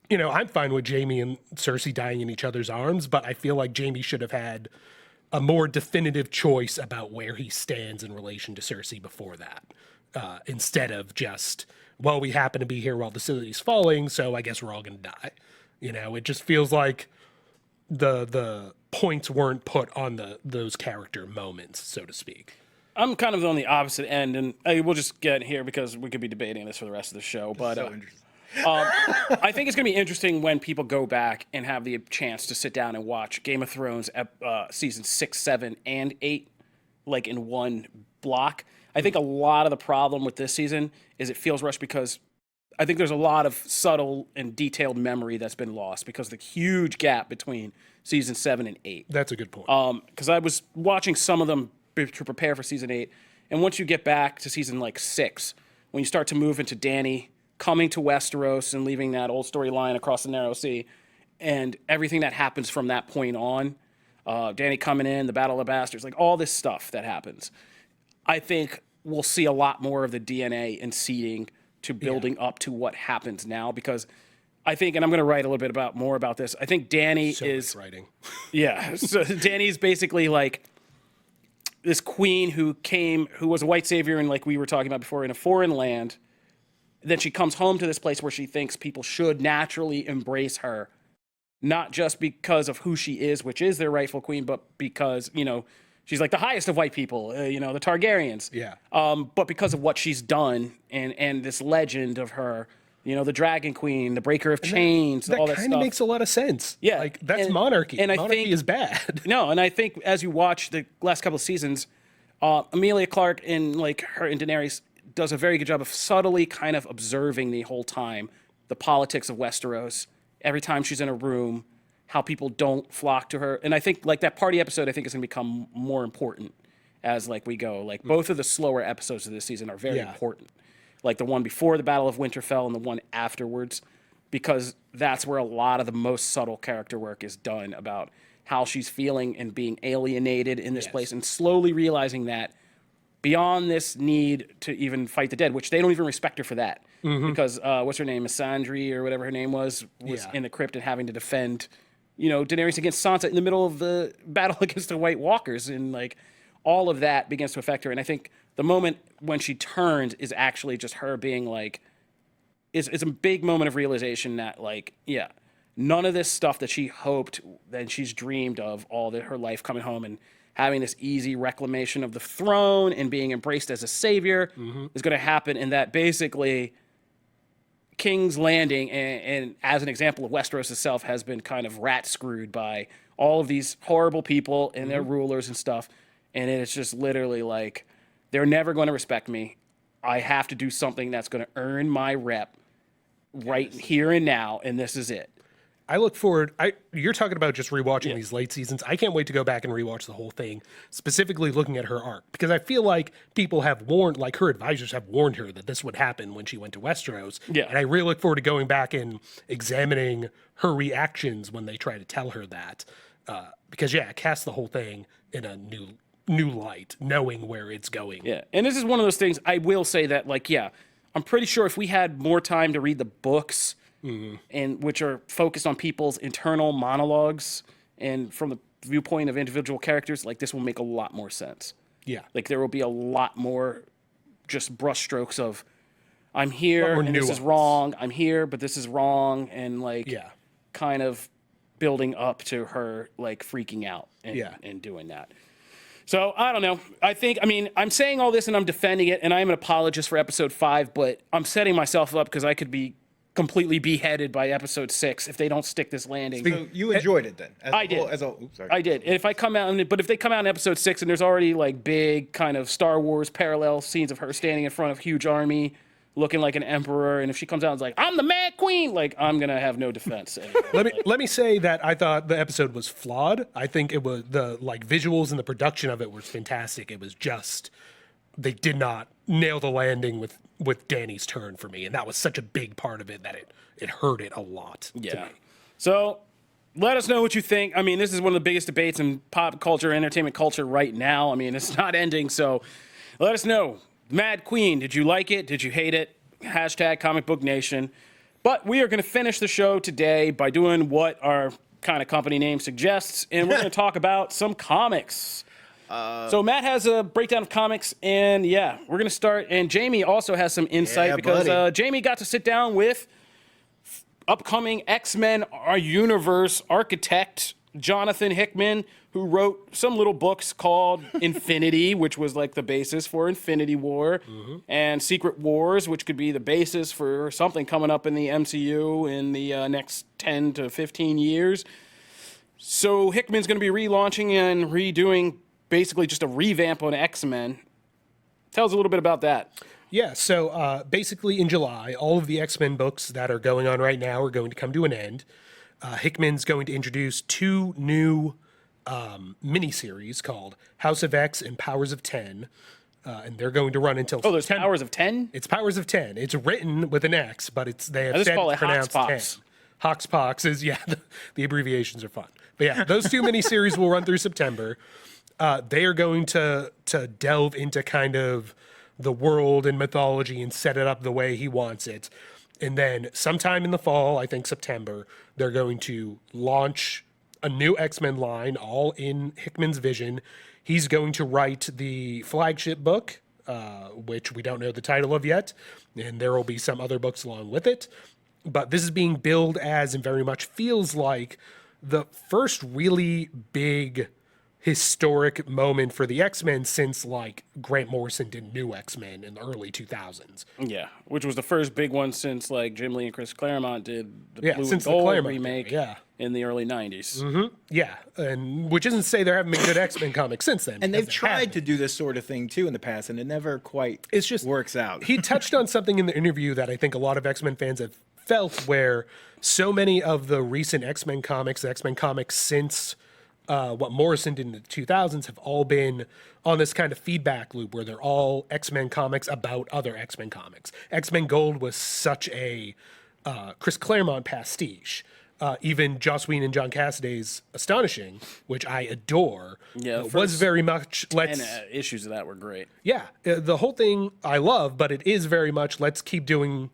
I'm fine with Jaime and Cersei dying in each other's arms, but I feel like Jaime should have had a more definitive choice about where he stands in relation to Cersei before that. Instead of just, well, we happen to be here while the city's falling, so I guess we're all going to die. It just feels like the points weren't put on those character moments, so to speak. I'm kind of on the opposite end, and we'll just get here because we could be debating this for the rest of the show. But I think it's going to be interesting when people go back and have the chance to sit down and watch Game of Thrones season 6, 7, and 8, like in one block. I think a lot of the problem with this season is it feels rushed because I think there's a lot of subtle and detailed memory that's been lost because of the huge gap between season 7 and 8. That's a good point. Because I was watching some of them to prepare for season 8, and once you get back to season 6, when you start to move into Dany coming to Westeros and leaving that old storyline across the Narrow Sea, and everything that happens from that point on, Dany coming in, the Battle of the Bastards, like all this stuff that happens, I think we'll see a lot more of the DNA and seeding to building up to what happens now, because I think, and I'm going to write a little bit more about this, I think Dany is writing. Yeah, so Dany's basically like this queen who was a white savior, and like we were talking about before, in a foreign land. Then she comes home to this place where she thinks people should naturally embrace her not just because of who she is, which is their rightful queen, but because, she's like the highest of white people, the Targaryens. Yeah. But because of what she's done and this legend of her, the Dragon Queen, the Breaker of Chains, all that stuff. That kind of makes a lot of sense. Yeah. Like, that's monarchy. And monarchy is bad. No, and I think as you watch the last couple of seasons, Emilia Clarke and Daenerys does a very good job of subtly kind of observing the whole time the politics of Westeros. Every time she's in a room, how people don't flock to her. And I think like that party episode, I think is going to become more important as like we go. Like both of the slower episodes of this season are very important. Like the one before the Battle of Winterfell and the one afterwards, because that's where a lot of the most subtle character work is done about how she's feeling and being alienated in this place and slowly realizing that beyond this need to even fight the dead, which they don't even respect her for that. Because what's her name, Missandei or whatever her name was in the crypt and having to defend, Daenerys against Sansa in the middle of the battle against the White Walkers, and like all of that begins to affect her. And I think the moment when she turns is actually just her being like, it's a big moment of realization that like, none of this stuff that she hoped that she's dreamed of her life coming home and having this easy reclamation of the throne and being embraced as a savior is going to happen. And that basically King's Landing, and as an example of Westeros itself, has been kind of rat screwed by all of these horrible people and their rulers and stuff. And it's just literally like, they're never going to respect me. I have to do something that's going to earn my rep right here and now, and this is it. I look forward. You're talking about just rewatching these late seasons. I can't wait to go back and rewatch the whole thing, specifically looking at her arc, because I feel like people have warned, like her advisors have warned her that this would happen when she went to Westeros. Yeah. And I really look forward to going back and examining her reactions when they try to tell her that, because it casts the whole thing in a new light, knowing where it's going. Yeah, and this is one of those things. I will say that, like, I'm pretty sure if we had more time to read the books. And which are focused on people's internal monologues and from the viewpoint of individual characters, like this will make a lot more sense. Yeah. Like there will be a lot more just brushstrokes of I'm here and this is wrong. I'm here, but this is wrong. And like kind of building up to her like freaking out and doing that. So I don't know. I'm saying all this and I'm defending it, and I'm an apologist for episode 5, but I'm setting myself up because I could be completely beheaded by episode 6 if they don't stick this landing. So you enjoyed it then? I did. I did. If they come out in episode 6 and there's already like big kind of Star Wars parallel scenes of her standing in front of a huge army, looking like an emperor, and if she comes out and is like, "I'm the Mad Queen," like I'm gonna have no defense. Let me say that I thought the episode was flawed. I think it was the like visuals and the production of it was fantastic. It was just they did not nail the landing with Dany's turn for me, and that was such a big part of it that it hurt it a lot to me. So let us know what you think. I mean, this is one of the biggest debates in pop culture, entertainment culture right now. I mean, it's not ending, so let us know. Mad Queen, did you like it? Did you hate it? Hashtag Comic Book Nation. But we are going to finish the show today by doing what our kind of company name suggests, and we're going to talk about some comics. So Matt has a breakdown of comics, and we're going to start. And Jamie also has some insight because Jamie got to sit down with upcoming X-Men universe architect Jonathan Hickman, who wrote some little books called Infinity, which was like the basis for Infinity War, and Secret Wars, which could be the basis for something coming up in the MCU in the next 10 to 15 years. So Hickman's going to be relaunching and redoing basically just a revamp on X-Men. Tell us a little bit about that. Yeah, so basically in July, all of the X-Men books that are going on right now are going to come to an end. Hickman's going to introduce 2 new miniseries called House of X and Powers of 10, and they're going to run until there's Powers of 10? It's Powers of 10. It's written with an X, but they have said it's pronounced 10. Hoxpox is, the abbreviations are fun. But those 2 miniseries will run through September. They are going to delve into kind of the world and mythology and set it up the way he wants it. And then sometime in the fall, I think September, they're going to launch a new X-Men line, all in Hickman's vision. He's going to write the flagship book, which we don't know the title of yet, and there will be some other books along with it. but this is being billed as and very much feels like the first really big historic moment for the X-Men since like Grant Morrison did New X-Men in the early 2000s. Yeah, which was the first big one since like Jim Lee and Chris Claremont did the Blue and since the Gold Claremont remake in the early 90s. Yeah, and which isn't to say there haven't been good X-Men comics since then. And they've tried to do this sort of thing too in the past, and it never quite works out. He touched on something in the interview that I think a lot of X-Men fans have felt, where so many of the recent X-Men comics since what Morrison did in the 2000s have all been on this kind of feedback loop where they're all X-Men comics about other X-Men comics. X-Men Gold was such a Chris Claremont pastiche. Even Joss Whedon and John Cassaday's Astonishing, which I adore, was very much and issues of that were great. Yeah, the whole thing I love, but it is very much let's continue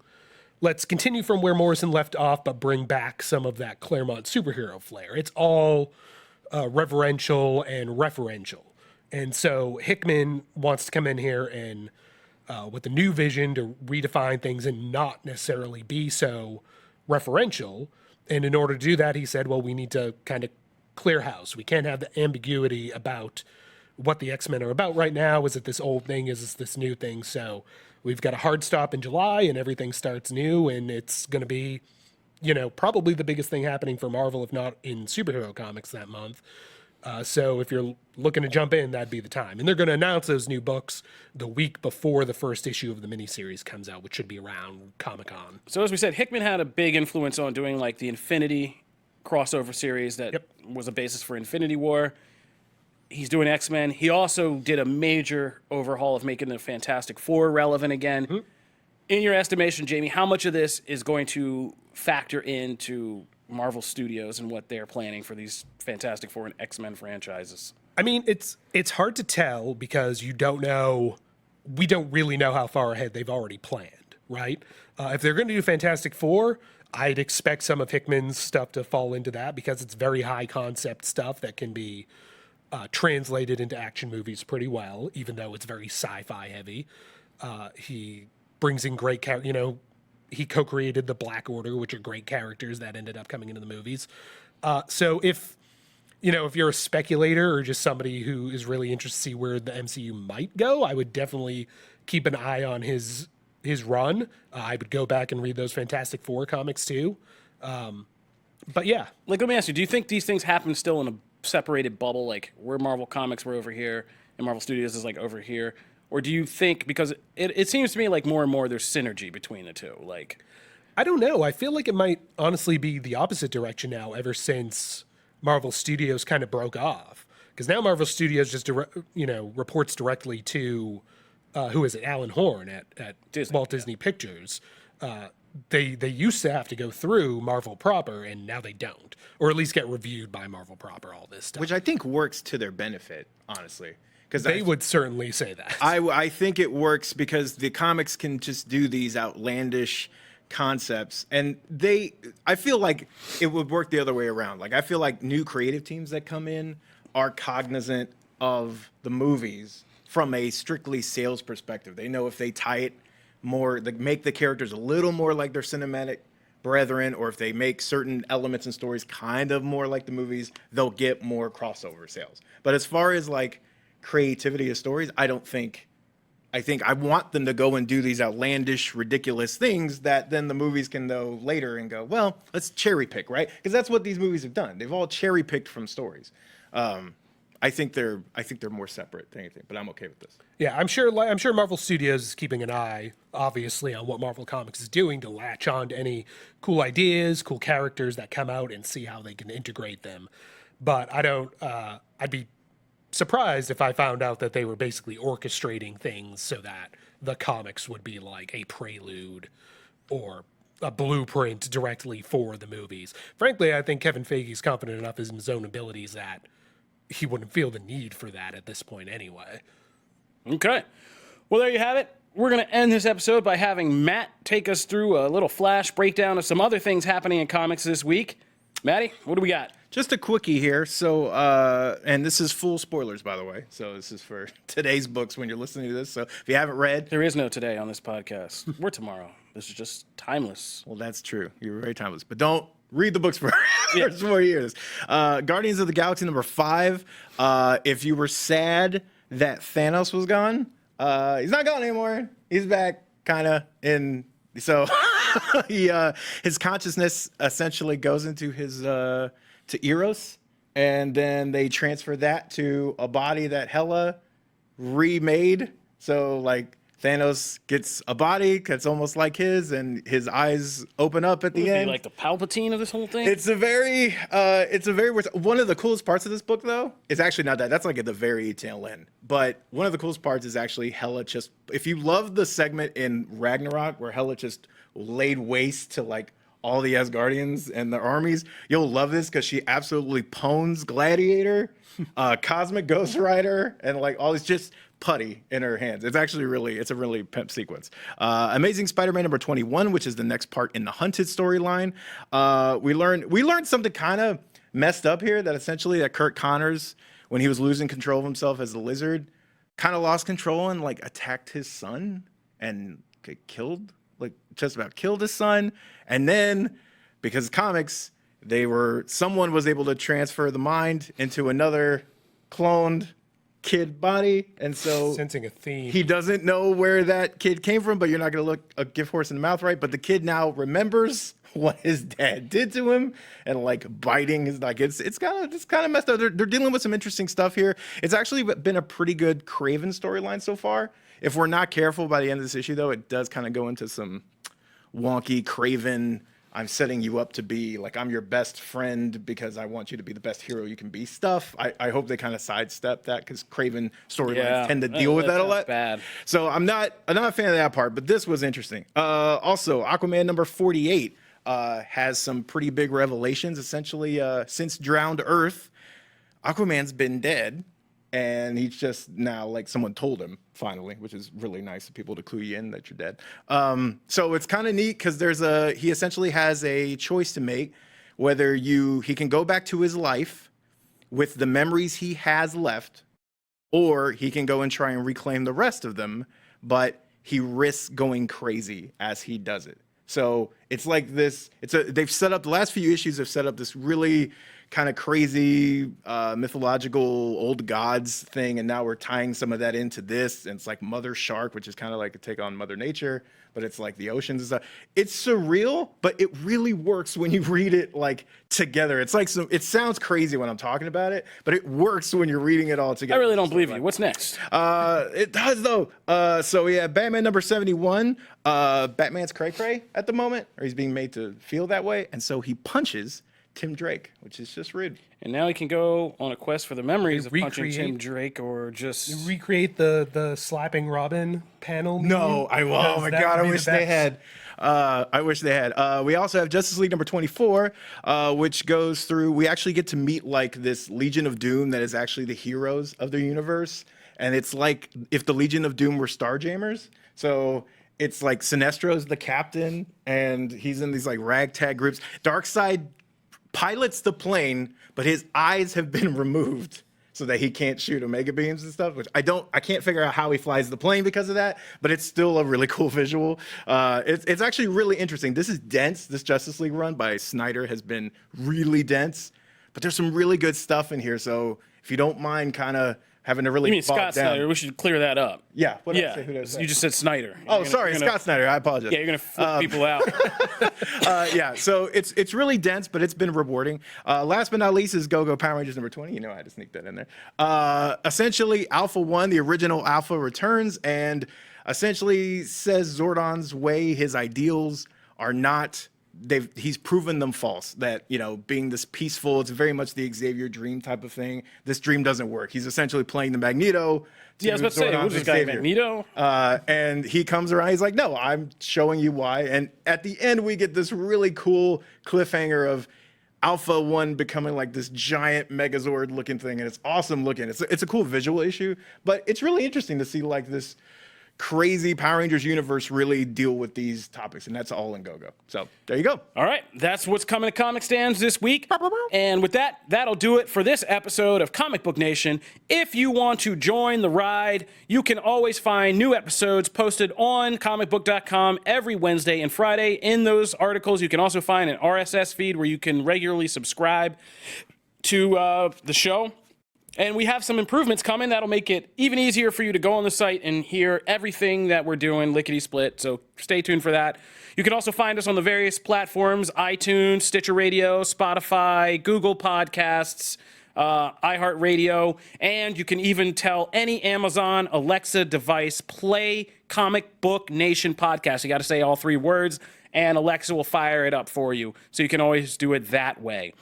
from where Morrison left off, but bring back some of that Claremont superhero flair. It's all reverential and referential. And so Hickman wants to come in here and with a new vision to redefine things and not necessarily be so referential. And in order to do that, he said, well, we need to kind of clear house. We can't have the ambiguity about what the X-Men are about right now. Is it this old thing? Is it this new thing? So we've got a hard stop in July and everything starts new, and it's going to be, probably the biggest thing happening for Marvel, if not in superhero comics that month. So if you're looking to jump in, that'd be the time. And they're going to announce those new books the week before the first issue of the miniseries comes out, which should be around Comic-Con. So as we said, Hickman had a big influence on doing like the Infinity crossover series that was a basis for Infinity War. He's doing X-Men. He also did a major overhaul of making the Fantastic Four relevant again. Mm-hmm. In your estimation, Jamie, how much of this is going to factor into Marvel Studios and what they're planning for these Fantastic Four and X-Men franchises? I mean, it's hard to tell because we don't really know how far ahead they've already planned, right? If they're going to do Fantastic Four, I'd expect some of Hickman's stuff to fall into that because it's very high concept stuff that can be translated into action movies pretty well, even though it's very sci-fi heavy. He brings in great characters, he co-created the Black Order, which are great characters that ended up coming into the movies. So if you're a speculator or just somebody who is really interested to see where the MCU might go, I would definitely keep an eye on his run. I would go back and read those Fantastic Four comics too. But yeah. Let me ask you, do you think these things happen still in a separated bubble, like where Marvel Comics were over here and Marvel Studios is like over here? Or do you think, because it seems to me like more and more there's synergy between the two? Like, I don't know. I feel like it might honestly be the opposite direction now ever since Marvel Studios kind of broke off. Because now Marvel Studios just reports directly to, who is it, Alan Horn at Walt Disney Pictures. They used to have to go through Marvel proper, and now they don't. Or at least get reviewed by Marvel proper, all this stuff. Which I think works to their benefit, honestly. Because they would certainly say that. I think it works because the comics can just do these outlandish concepts, and I feel like it would work the other way around. Like, I feel like new creative teams that come in are cognizant of the movies from a strictly sales perspective. They know if they tie it more, make the characters a little more like their cinematic brethren, or if they make certain elements and stories kind of more like the movies, they'll get more crossover sales. But as far as like creativity of stories, I think I want them to go and do these outlandish, ridiculous things that then the movies can go later and go, well, let's cherry pick, right? Because that's what these movies have done. They've all cherry picked from stories. I think they're more separate than anything, but I'm okay with this. Yeah, I'm sure Marvel Studios is keeping an eye, obviously, on what Marvel Comics is doing to latch on to any cool ideas, cool characters that come out and see how they can integrate them. But I'd be surprised if I found out that they were basically orchestrating things so that the comics would be like a prelude or a blueprint directly for the movies. Frankly, I think Kevin Feige's confident enough in his own abilities that he wouldn't feel the need for that at this point anyway. Okay. Well, there you have it. We're going to end this episode by having Matt take us through a little flash breakdown of some other things happening in comics this week. Matty, what do we got? Just a quickie here. So, and this is full spoilers, by the way. So this is for today's books when you're listening to this. So if you haven't read, there is no today on this podcast. We're tomorrow. This is just timeless. Well, that's true. You're very timeless. But don't read the books for 4 years. Guardians of the Galaxy #5. If you were sad that Thanos was gone, he's not gone anymore. He's back, kind of. So his consciousness essentially goes into his to Eros, and then they transfer that to a body that Hela remade. So like Thanos gets a body that's almost like his, and his eyes open up at the end. Like the Palpatine of this whole thing. It's a very one of the coolest parts of this book, though. It's actually not that. That's like at the very tail end. But one of the coolest parts is actually Hela just. If you love the segment in Ragnarok where Hela just laid waste to like all the Asgardians and the armies, you'll love this because she absolutely pwns Gladiator, Cosmic Ghost Rider, and like all these just putty in her hands. It's actually it's a really pimp sequence. Amazing Spider-Man #21, which is the next part in the Hunted storyline. We learned something kind of messed up here, that essentially that Kurt Connors, when he was losing control of himself as the Lizard, kind of lost control and like attacked his son and killed, like just about killed his son. And then because comics, someone was able to transfer the mind into another cloned kid body, and so sensing a theme. He doesn't know where that kid came from, but you're not going to look a gift horse in the mouth, right? But the kid now remembers what his dad did to him, and like biting his it's kind of messed up. They're dealing with some interesting stuff here. It's actually been a pretty good Kraven storyline so far. If we're not careful by the end of this issue, though, it does kind of go into some wonky Kraven. I'm setting you up to be like, I'm your best friend because I want you to be the best hero you can be stuff. I hope they kind of sidestep that, because Kraven storylines tend to deal with that a lot. Bad. So I'm not a fan of that part, but this was interesting. Also, Aquaman #48 has some pretty big revelations. Essentially, since Drowned Earth, Aquaman's been dead. And he's just now, like, someone told him finally, which is really nice of people to clue you in that you're dead. So it's kind of neat because he essentially has a choice to make, whether he can go back to his life with the memories he has left, or he can go and try and reclaim the rest of them, but he risks going crazy as he does it. So it's like this. They've set up, the last few issues have set up this really kind of crazy mythological old gods thing, and now we're tying some of that into this, and it's like Mother Shark, which is kind of like a take on Mother Nature, but it's like the oceans and stuff. It's surreal, but it really works when you read it like together. It's like it sounds crazy when I'm talking about it, but it works when you're reading it all together. I really don't believe you. What's next? It does though. So yeah, Batman #71. Batman's cray-cray at the moment, or he's being made to feel that way, and so he punches Tim Drake, which is just rude. And now he can go on a quest for the memories of punching Tim Drake, or just recreate the slapping Robin panel. No, oh my god, I wish they had. We also have Justice League #24, which goes through. We actually get to meet like this Legion of Doom that is actually the heroes of the universe, and it's like if the Legion of Doom were Starjammers. So it's like Sinestro's the captain, and he's in these like ragtag groups. Darkseid pilots the plane, but his eyes have been removed so that he can't shoot omega beams and stuff, which I can't figure out how he flies the plane because of that, but it's still a really cool visual. It's actually really interesting. This is dense. This Justice League run by Snyder has been really dense, but there's some really good stuff in here. So if you don't mind kind of having to really You mean Scott Snyder? We should clear that up. Yeah. Who did I say? You just said Snyder. Sorry, Scott Snyder. I apologize. Yeah, you're gonna flip people out. Yeah, so it's really dense, but it's been rewarding. Last but not least is Go-Go Power Rangers #20. You know I had to sneak that in there. Essentially, Alpha 1, the original Alpha, returns and essentially says Zordon's way, his ideals are not. He's proven them false. That, being this peaceful, it's very much the Xavier dream type of thing. This dream doesn't work. He's essentially playing the Magneto. Yeah, I was about to say, who's this guy, Magneto? And he comes around. He's like, no, I'm showing you why. And at the end, we get this really cool cliffhanger of Alpha 1 becoming like this giant Megazord looking thing, and it's awesome looking. It's a cool visual issue, but it's really interesting to see like this crazy Power Rangers universe really deal with these topics, and that's all in Go-Go. So there you go. All right, that's what's coming to Comic Stands this week. And with that, that'll do it for this episode of Comic Book Nation. If you want to join the ride, you can always find new episodes posted on Comicbook.com every Wednesday and Friday. In those articles, you can also find an RSS feed where you can regularly subscribe to the show. And we have some improvements coming that'll make it even easier for you to go on the site and hear everything that we're doing lickety-split. So stay tuned for that. You can also find us on the various platforms: iTunes, Stitcher Radio, Spotify, Google Podcasts, iHeartRadio, and you can even tell any Amazon Alexa device, play Comic Book Nation podcast. You got to say all 3 words, and Alexa will fire it up for you. So you can always do it that way.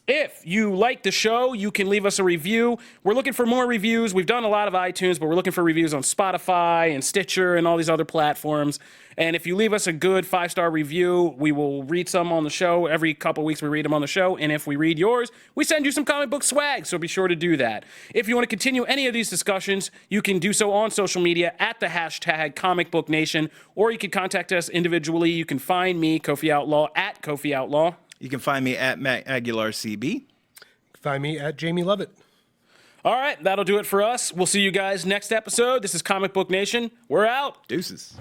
If you like the show, you can leave us a review. We're looking for more reviews. We've done a lot of iTunes, but we're looking for reviews on Spotify and Stitcher and all these other platforms. And if you leave us a good 5-star review, we will read some on the show. Every couple weeks we read them on the show. And if we read yours, we send you some comic book swag. So be sure to do that. If you want to continue any of these discussions, you can do so on social media at the hashtag Comic Book Nation, or you can contact us individually. You can find me, Kofi Outlaw, at Kofi Outlaw. You can find me at Matt Aguilar CB. Find me at Jamie Lovett. All right, that'll do it for us. We'll see you guys next episode. This is Comic Book Nation. We're out. Deuces.